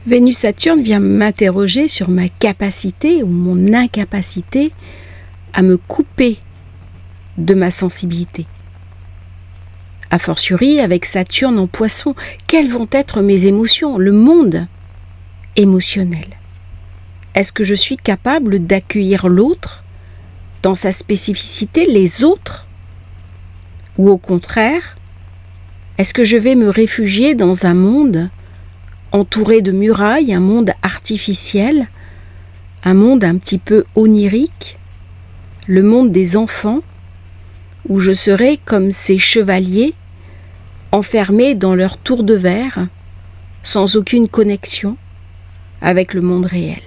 Vénus-Saturne vient m'interroger sur ma capacité ou mon incapacité à me couper de ma sensibilité. A fortiori, avec Saturne en Poisson, quelles vont être mes émotions, le monde émotionnel? Est-ce que je suis capable d'accueillir l'autre dans sa spécificité, les autres? Ou au contraire, est-ce que je vais me réfugier dans un monde entouré de murailles, un monde artificiel, un monde un petit peu onirique, le monde des enfants, où je serai comme ces chevaliers enfermés dans leur tour de verre, sans aucune connexion avec le monde réel.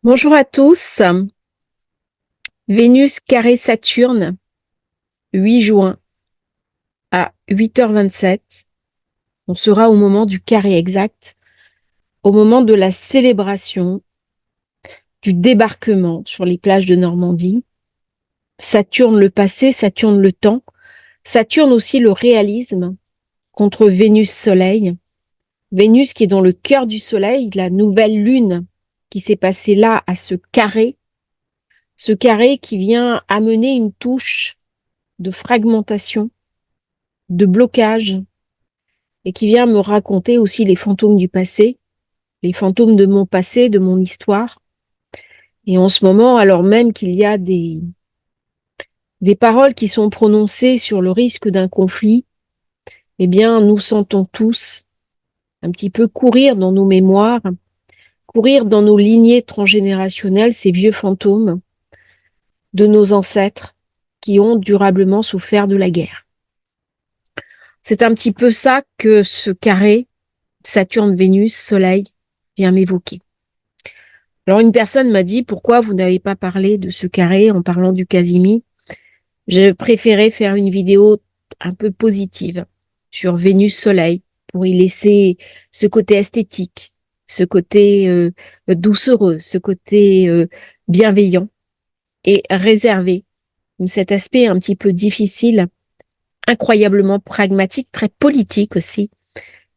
Bonjour à tous, Vénus carré Saturne, 8 juin à 8h27. On sera au moment du carré exact, au moment de la célébration du débarquement sur les plages de Normandie. Saturne le passé, Saturne le temps, Saturne aussi le réalisme contre Vénus-Soleil. Vénus qui est dans le cœur du Soleil, la nouvelle lune qui s'est passée là à ce carré qui vient amener une touche de fragmentation, de blocage, et qui vient me raconter aussi les fantômes du passé, les fantômes de mon passé, de mon histoire. Et en ce moment, alors même qu'il y a des paroles qui sont prononcées sur le risque d'un conflit, eh bien, nous sentons tous un petit peu courir dans nos mémoires, courir dans nos lignées transgénérationnelles, ces vieux fantômes de nos ancêtres qui ont durablement souffert de la guerre. C'est un petit peu ça que ce carré Saturne-Vénus, Soleil vient m'évoquer. Alors une personne m'a dit, pourquoi vous n'avez pas parlé de ce carré en parlant du Casimir? J'ai préféré faire une vidéo un peu positive sur Vénus-Soleil pour y laisser ce côté esthétique, ce côté doucereux, ce côté bienveillant et réserver cet aspect un petit peu difficile, incroyablement pragmatique, très politique aussi,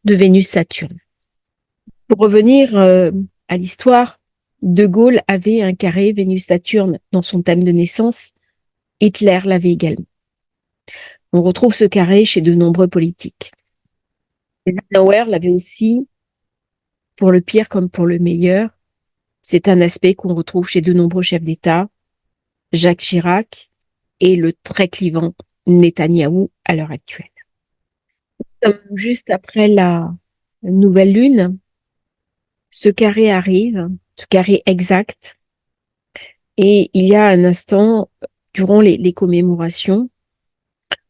de Vénus-Saturne. Pour revenir à l'histoire, De Gaulle avait un carré Vénus-Saturne dans son thème de naissance, Hitler l'avait également. On retrouve ce carré chez de nombreux politiques. Eisenhower l'avait aussi, pour le pire comme pour le meilleur. C'est un aspect qu'on retrouve chez de nombreux chefs d'État, Jacques Chirac et le très clivant Netanyahou à l'heure actuelle. Juste après la nouvelle lune, ce carré arrive, ce carré exact, et il y a un instant, durant les commémorations,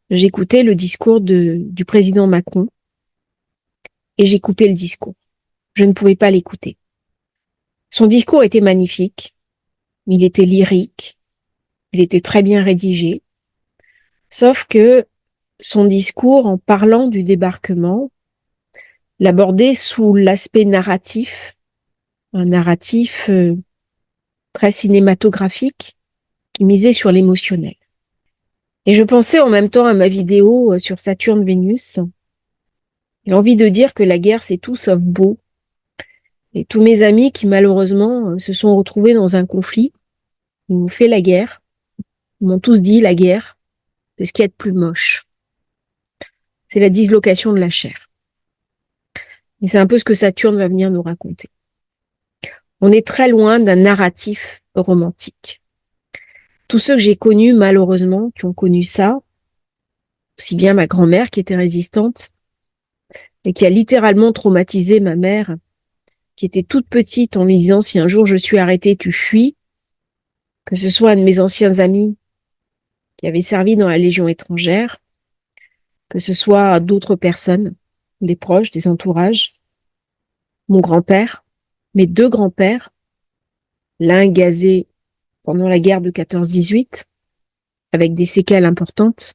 j'écoutais le discours du président Macron et j'ai coupé le discours. Je ne pouvais pas l'écouter. Son discours était magnifique, il était lyrique, il était très bien rédigé, sauf que son discours, en parlant du débarquement, l'abordait sous l'aspect narratif, un narratif très cinématographique qui misait sur l'émotionnel. Et je pensais en même temps à ma vidéo sur Saturne-Vénus. J'ai envie de dire que la guerre, c'est tout sauf beau. Et tous mes amis qui, malheureusement, se sont retrouvés dans un conflit, ils m'ont fait la guerre, ils m'ont tous dit la guerre, c'est ce qu'il y a de plus moche. C'est la dislocation de la chair. Et c'est un peu ce que Saturne va venir nous raconter. On est très loin d'un narratif romantique. Tous ceux que j'ai connus, malheureusement, qui ont connu ça, aussi bien ma grand-mère qui était résistante, et qui a littéralement traumatisé ma mère, qui était toute petite, en lui disant si un jour je suis arrêtée, tu fuis, que ce soit un de mes anciens amis qui avait servi dans la Légion étrangère, que ce soit d'autres personnes, des proches, des entourages, mon grand-père, mes deux grands-pères, l'un gazé pendant la guerre de 14-18, avec des séquelles importantes,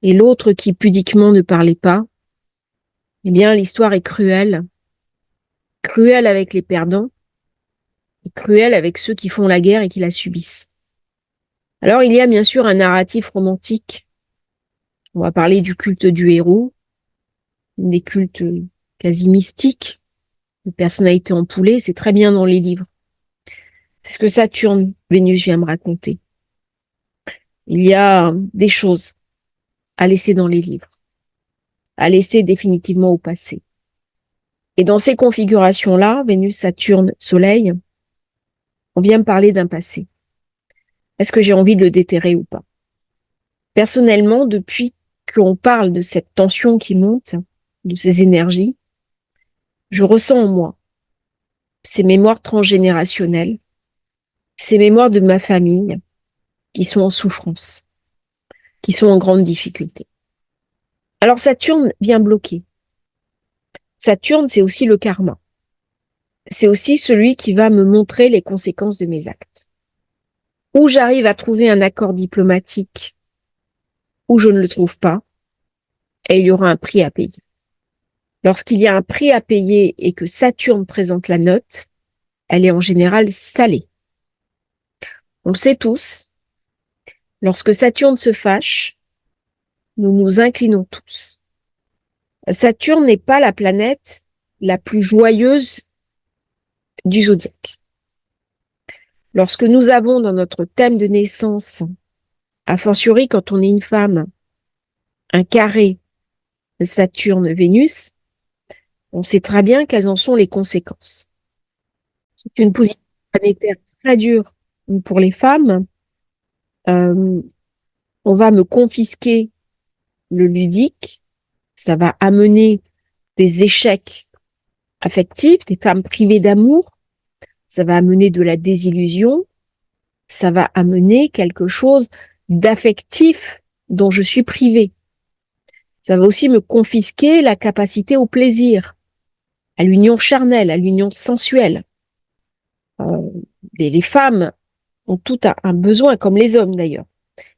et l'autre qui pudiquement ne parlait pas. Eh bien, l'histoire est cruelle. Cruelle avec les perdants, et cruelle avec ceux qui font la guerre et qui la subissent. Alors, il y a bien sûr un narratif romantique. On va parler du culte du héros, des cultes quasi mystiques, de personnalité ampoulée, c'est très bien dans les livres. C'est ce que Saturne, Vénus vient me raconter. Il y a des choses à laisser dans les livres, à laisser définitivement au passé. Et dans ces configurations-là, Vénus, Saturne, Soleil, on vient me parler d'un passé. Est-ce que j'ai envie de le déterrer ou pas? Personnellement, depuis qu'on parle de cette tension qui monte, de ces énergies, je ressens en moi ces mémoires transgénérationnelles, ces mémoires de ma famille qui sont en souffrance, qui sont en grande difficulté. Alors Saturne vient bloquer. Saturne, c'est aussi le karma. C'est aussi celui qui va me montrer les conséquences de mes actes. Ou j'arrive à trouver un accord diplomatique, ou je ne le trouve pas, et il y aura un prix à payer. Lorsqu'il y a un prix à payer et que Saturne présente la note, elle est en général salée. On le sait tous, lorsque Saturne se fâche, nous nous inclinons tous. Saturne n'est pas la planète la plus joyeuse du zodiaque. Lorsque nous avons dans notre thème de naissance, a fortiori quand on est une femme, un carré Saturne-Vénus, on sait très bien quelles en sont les conséquences. C'est une position planétaire très dure pour les femmes. On va me confisquer le ludique, ça va amener des échecs affectifs, des femmes privées d'amour, ça va amener de la désillusion, ça va amener quelque chose d'affectif dont je suis privée. Ça va aussi me confisquer la capacité au plaisir, à l'union charnelle, à l'union sensuelle. Les femmes ont tout un besoin, comme les hommes d'ailleurs.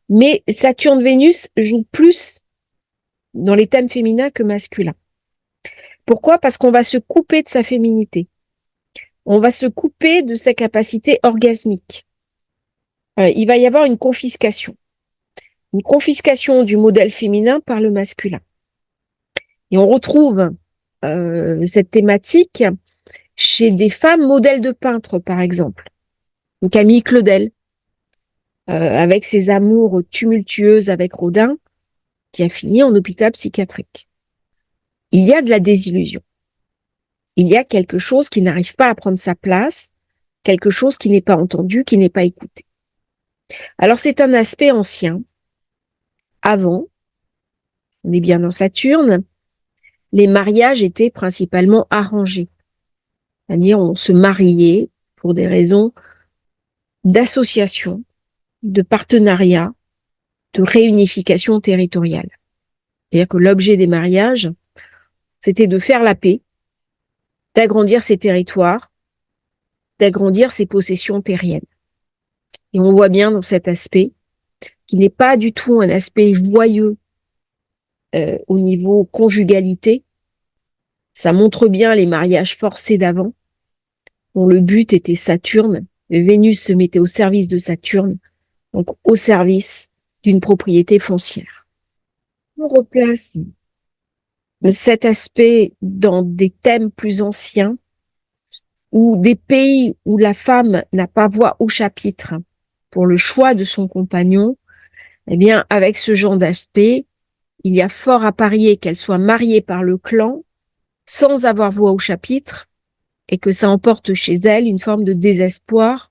Mais Saturne-Vénus joue plus dans les thèmes féminins que masculins. Pourquoi? Parce qu'on va se couper de sa féminité. On va se couper de sa capacité orgasmique. Il va y avoir une confiscation. Une confiscation du modèle féminin par le masculin. Et on retrouve cette thématique chez des femmes modèles de peintres, par exemple. Donc Camille Claudel, avec ses amours tumultueuses avec Rodin, qui a fini en hôpital psychiatrique. Il y a de la désillusion. Il y a quelque chose qui n'arrive pas à prendre sa place, quelque chose qui n'est pas entendu, qui n'est pas écouté. Alors c'est un aspect ancien. Avant, on est bien dans Saturne, les mariages étaient principalement arrangés. C'est-à-dire on se mariait pour des raisons d'association, de partenariat, de réunification territoriale. C'est-à-dire que l'objet des mariages, c'était de faire la paix, d'agrandir ses territoires, d'agrandir ses possessions terriennes. Et on voit bien dans cet aspect, qui n'est pas du tout un aspect joyeux au niveau conjugalité, ça montre bien les mariages forcés d'avant, dont le but était Saturne, Vénus se mettait au service de Saturne, donc au service d'une propriété foncière. On replace cet aspect dans des thèmes plus anciens, ou des pays où la femme n'a pas voix au chapitre pour le choix de son compagnon. Eh bien, avec ce genre d'aspect, il y a fort à parier qu'elle soit mariée par le clan sans avoir voix au chapitre et que ça emporte chez elle une forme de désespoir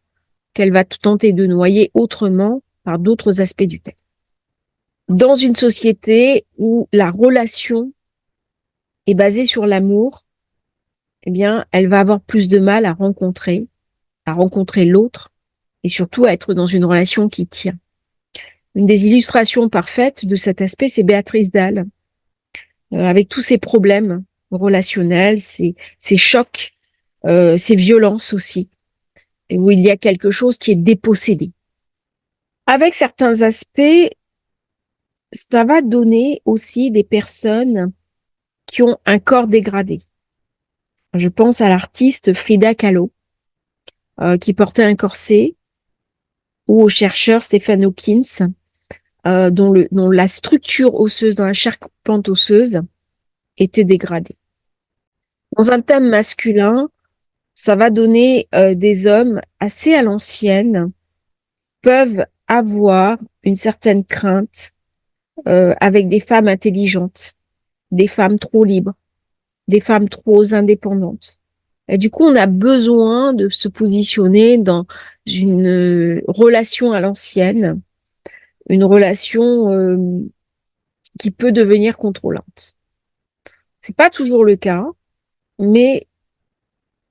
qu'elle va tenter de noyer autrement par d'autres aspects du thème. Dans une société où la relation est basée sur l'amour, eh bien, elle va avoir plus de mal à rencontrer l'autre et surtout à être dans une relation qui tient. Une des illustrations parfaites de cet aspect, c'est Béatrice Dalle, avec tous ses problèmes relationnels, ses chocs, ses violences aussi, et où il y a quelque chose qui est dépossédé. Avec certains aspects, ça va donner aussi des personnes qui ont un corps dégradé. Je pense à l'artiste Frida Kahlo, qui portait un corset, ou au chercheur Stephen Hawkins, dont la structure osseuse, dans la charpente osseuse, était dégradée. Dans un thème masculin, ça va donner des hommes assez à l'ancienne, peuvent avoir une certaine crainte avec des femmes intelligentes, des femmes trop libres, des femmes trop indépendantes. Et du coup, on a besoin de se positionner dans une relation à l'ancienne, une relation qui peut devenir contrôlante. C'est pas toujours le cas, mais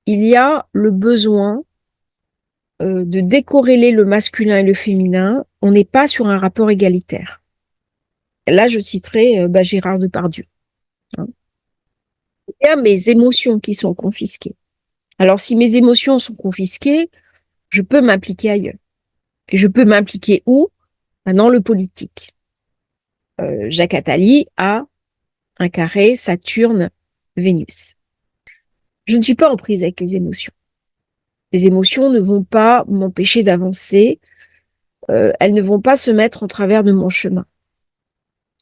il y a le besoin de décorréler le masculin et le féminin. On n'est pas sur un rapport égalitaire. Et là, je citerai Gérard Depardieu. Hein. Il y a mes émotions qui sont confisquées. Alors, si mes émotions sont confisquées, je peux m'impliquer ailleurs. Et je peux m'impliquer où? Dans le politique. Jacques Attali a un carré Saturne-Vénus. Je ne suis pas en prise avec les émotions. Les émotions ne vont pas m'empêcher d'avancer. Elles ne vont pas se mettre en travers de mon chemin.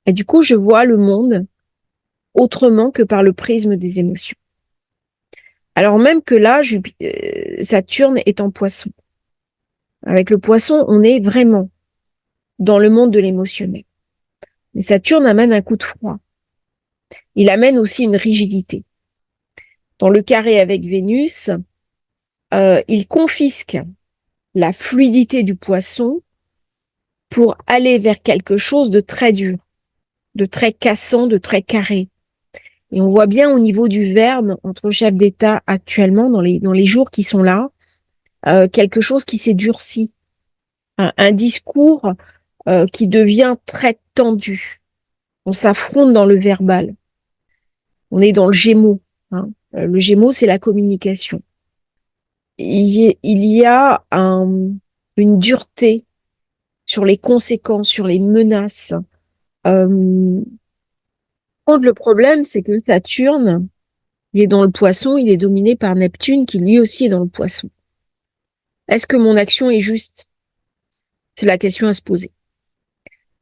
Et du coup, je vois le monde autrement que par le prisme des émotions. Alors même que là, Saturne est en Poisson. Avec le Poisson, on est vraiment dans le monde de l'émotionnel. Mais Saturne amène un coup de froid. Il amène aussi une rigidité. Dans le carré avec Vénus, il confisque la fluidité du Poisson pour aller vers quelque chose de très dur, de très cassant, de très carré. Et on voit bien au niveau du verbe entre chefs d'État actuellement, dans les jours qui sont là, quelque chose qui s'est durci. Un discours qui devient très tendu. On s'affronte dans le verbal. On est dans le Gémeaux. Hein. Le Gémeaux, c'est la communication. Il y a une dureté sur les conséquences, sur les menaces. Le problème, c'est que Saturne, il est dans le Poisson, il est dominé par Neptune, qui lui aussi est dans le Poisson. Est-ce que mon action est juste? C'est la question à se poser.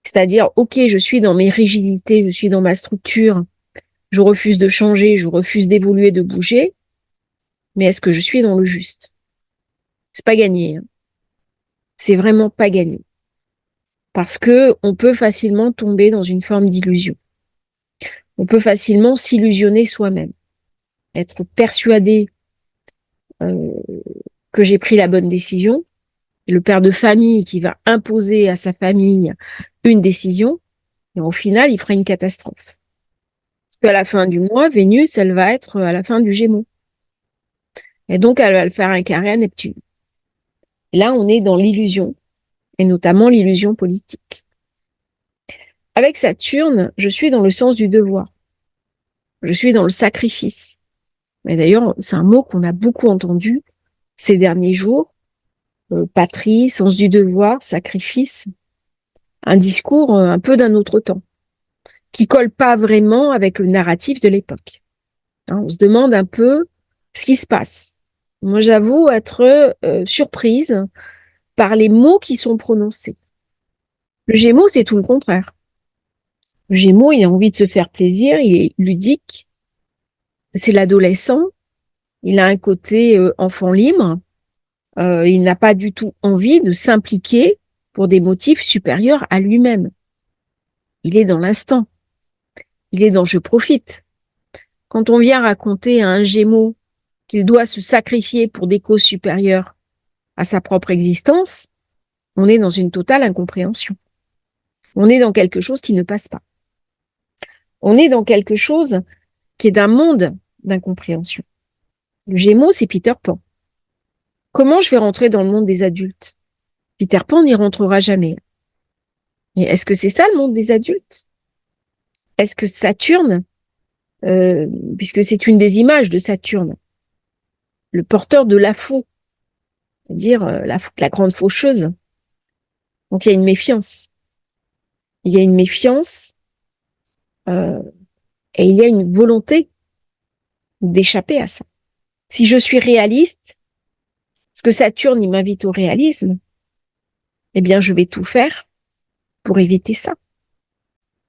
C'est-à-dire, ok, je suis dans mes rigidités, je suis dans ma structure, je refuse de changer, je refuse d'évoluer, de bouger, mais est-ce que je suis dans le juste? C'est pas gagné. Hein. C'est vraiment pas gagné. Parce que on peut facilement tomber dans une forme d'illusion. On peut facilement s'illusionner soi-même, être persuadé euh, que j'ai pris la bonne décision. Et le père de famille qui va imposer à sa famille une décision, et au final, il fera une catastrophe. Parce qu'à la fin du mois, Vénus, elle va être à la fin du Gémeaux. Et donc, elle va le faire un carré à Neptune. Et là, on est dans l'illusion, et notamment l'illusion politique. Avec Saturne, je suis dans le sens du devoir. Je suis dans le sacrifice. Mais d'ailleurs, c'est un mot qu'on a beaucoup entendu ces derniers jours. Patrie, sens du devoir, sacrifice. Un discours un peu d'un autre temps, qui colle pas vraiment avec le narratif de l'époque. Hein, on se demande un peu ce qui se passe. Moi, j'avoue être surprise par les mots qui sont prononcés. Le Gémeaux, c'est tout le contraire. Le Gémeaux, il a envie de se faire plaisir, il est ludique, c'est l'adolescent, il a un côté enfant libre, il n'a pas du tout envie de s'impliquer pour des motifs supérieurs à lui-même. Il est dans l'instant, il est dans je profite. Quand on vient raconter à un Gémeaux qu'il doit se sacrifier pour des causes supérieures à sa propre existence, on est dans une totale incompréhension. On est dans quelque chose qui ne passe pas. On est dans quelque chose qui est d'un monde d'incompréhension. Le Gémeaux, c'est Peter Pan. Comment je vais rentrer dans le monde des adultes? Peter Pan n'y rentrera jamais. Mais est-ce que c'est ça le monde des adultes? Est-ce que Saturne, puisque c'est une des images de Saturne, le porteur de la faux, c'est-à-dire la grande faucheuse, donc il y a une méfiance. Il y a une méfiance euh, et il y a une volonté d'échapper à ça. Si je suis réaliste, parce que Saturne, il m'invite au réalisme, eh bien, je vais tout faire pour éviter ça.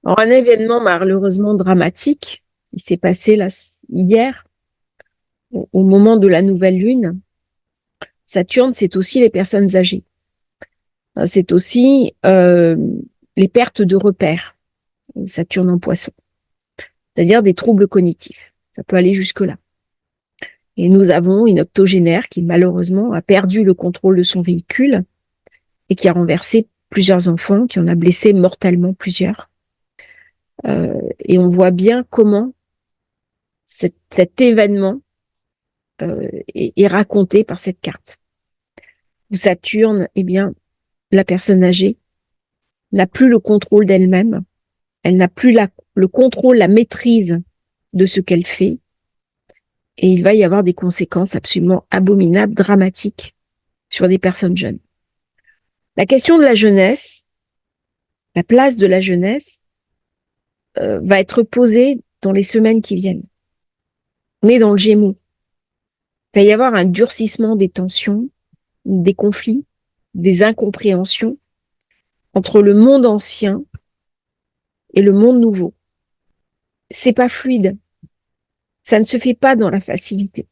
Alors, un événement malheureusement dramatique, il s'est passé là hier, au moment de la nouvelle lune, Saturne, c'est aussi les personnes âgées. C'est aussi les pertes de repères, Saturne en Poisson, c'est-à-dire des troubles cognitifs. Ça peut aller jusque-là. Et nous avons une octogénaire qui, malheureusement, a perdu le contrôle de son véhicule et qui a renversé plusieurs enfants, qui en a blessé mortellement plusieurs. Et on voit bien comment cet événement est raconté par cette carte. Où Saturne, eh bien, la personne âgée n'a plus le contrôle d'elle-même, elle n'a plus le contrôle, la maîtrise de ce qu'elle fait, et il va y avoir des conséquences absolument abominables, dramatiques sur des personnes jeunes. La question de la jeunesse, la place de la jeunesse, va être posée dans les semaines qui viennent. On est dans le Gémeaux. Il va y avoir un durcissement des tensions, des conflits, des incompréhensions entre le monde ancien et le monde nouveau. C'est pas fluide. Ça ne se fait pas dans la facilité.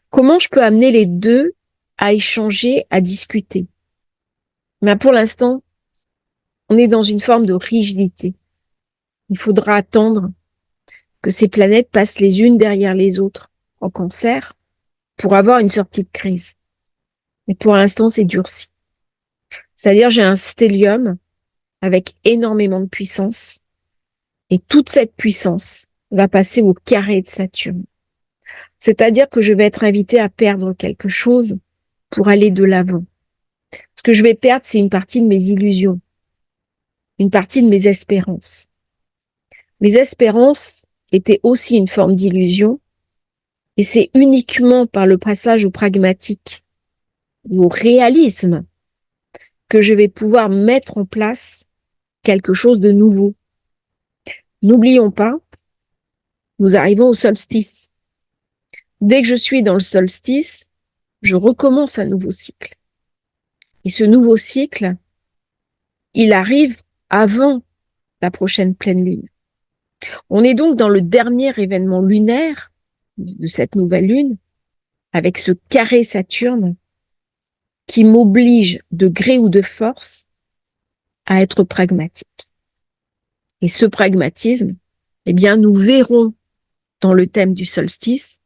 Comment je peux amener les deux à échanger, à discuter? Mais pour l'instant, on est dans une forme de rigidité. Il faudra attendre que ces planètes passent les unes derrière les autres en Cancer pour avoir une sortie de crise. Mais pour l'instant, c'est durci. C'est-à-dire, j'ai un stellium avec énormément de puissance et toute cette puissance va passer au carré de Saturne. C'est-à-dire que je vais être invitée à perdre quelque chose pour aller de l'avant. Ce que je vais perdre, c'est une partie de mes illusions, une partie de mes espérances. Mes espérances étaient aussi une forme d'illusion, et c'est uniquement par le passage au pragmatique, au réalisme, que je vais pouvoir mettre en place quelque chose de nouveau. N'oublions pas, nous arrivons au solstice. Dès que je suis dans le solstice, je recommence un nouveau cycle. Et ce nouveau cycle, il arrive avant la prochaine pleine lune. On est donc dans le dernier événement lunaire de cette nouvelle lune, avec ce carré Saturne qui m'oblige de gré ou de force à être pragmatique. Et ce pragmatisme, eh bien, nous verrons dans le thème du solstice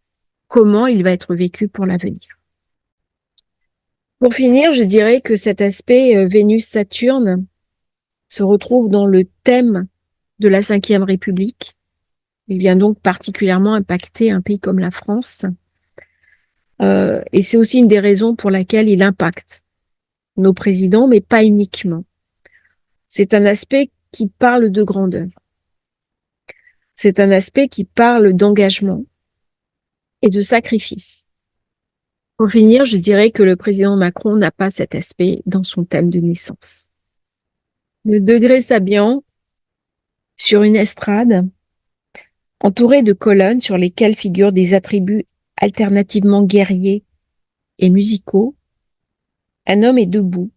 comment il va être vécu pour l'avenir. Pour finir, je dirais que cet aspect Vénus-Saturne se retrouve dans le thème de la Ve République. Il vient donc particulièrement impacter un pays comme la France. Et c'est aussi une des raisons pour laquelle il impacte nos présidents, mais pas uniquement. C'est un aspect qui parle de grandeur. C'est un aspect qui parle d'engagement et de sacrifice. Pour finir, je dirais que le président Macron n'a pas cet aspect dans son thème de naissance. Le degré s'habillant sur une estrade, entouré de colonnes sur lesquelles figurent des attributs alternativement guerriers et musicaux, un homme est debout,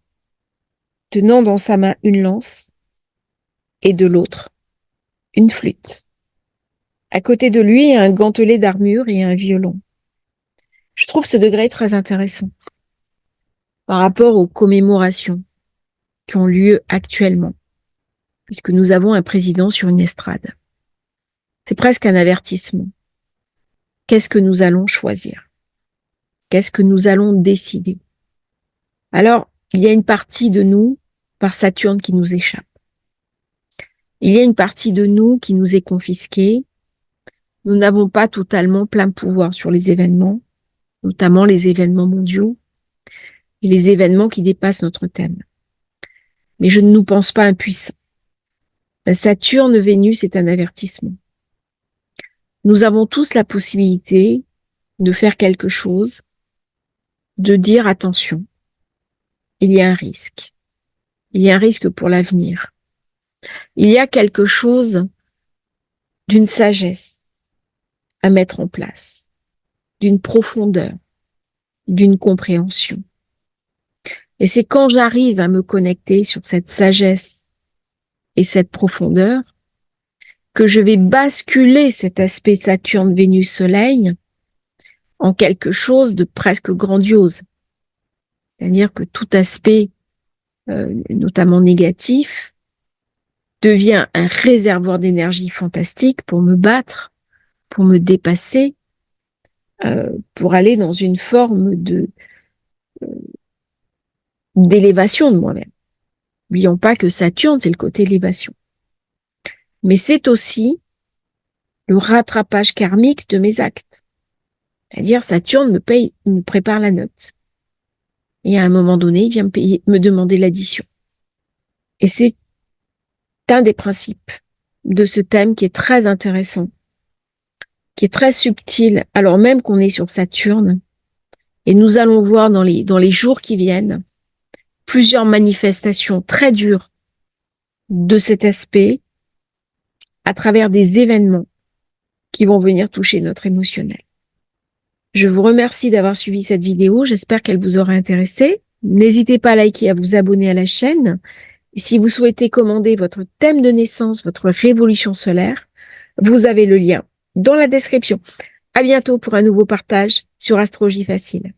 tenant dans sa main une lance et de l'autre une flûte. À côté de lui, un gantelet d'armure et un violon. Je trouve ce degré très intéressant par rapport aux commémorations qui ont lieu actuellement, puisque nous avons un président sur une estrade. C'est presque un avertissement. Qu'est-ce que nous allons choisir? Qu'est-ce que nous allons décider? Alors, il y a une partie de nous, par Saturne, qui nous échappe. Il y a une partie de nous qui nous est confisquée. Nous n'avons pas totalement plein pouvoir sur les événements, notamment les événements mondiaux et les événements qui dépassent notre thème. Mais je ne nous pense pas impuissants. La Saturne, Vénus est un avertissement. Nous avons tous la possibilité de faire quelque chose, de dire attention, il y a un risque. Il y a un risque pour l'avenir. Il y a quelque chose d'une sagesse à mettre en place, d'une profondeur, d'une compréhension. Et c'est quand j'arrive à me connecter sur cette sagesse et cette profondeur que je vais basculer cet aspect Saturne-Vénus-Soleil en quelque chose de presque grandiose. C'est-à-dire que tout aspect, notamment négatif, devient un réservoir d'énergie fantastique pour me battre, pour me dépasser, pour aller dans une forme d'élévation de moi-même. N'oublions pas que Saturne, c'est le côté élévation. Mais c'est aussi le rattrapage karmique de mes actes. C'est-à-dire, Saturne me prépare la note. Et à un moment donné, il vient me demander l'addition. Et c'est un des principes de ce thème qui est très intéressant, qui est très subtil, alors même qu'on est sur Saturne. Et nous allons voir dans les jours qui viennent plusieurs manifestations très dures de cet aspect à travers des événements qui vont venir toucher notre émotionnel. Je vous remercie d'avoir suivi cette vidéo. J'espère qu'elle vous aura intéressé. N'hésitez pas à liker et à vous abonner à la chaîne. Et si vous souhaitez commander votre thème de naissance, votre révolution solaire, vous avez le lien dans la description. À bientôt pour un nouveau partage sur Astrologie Facile.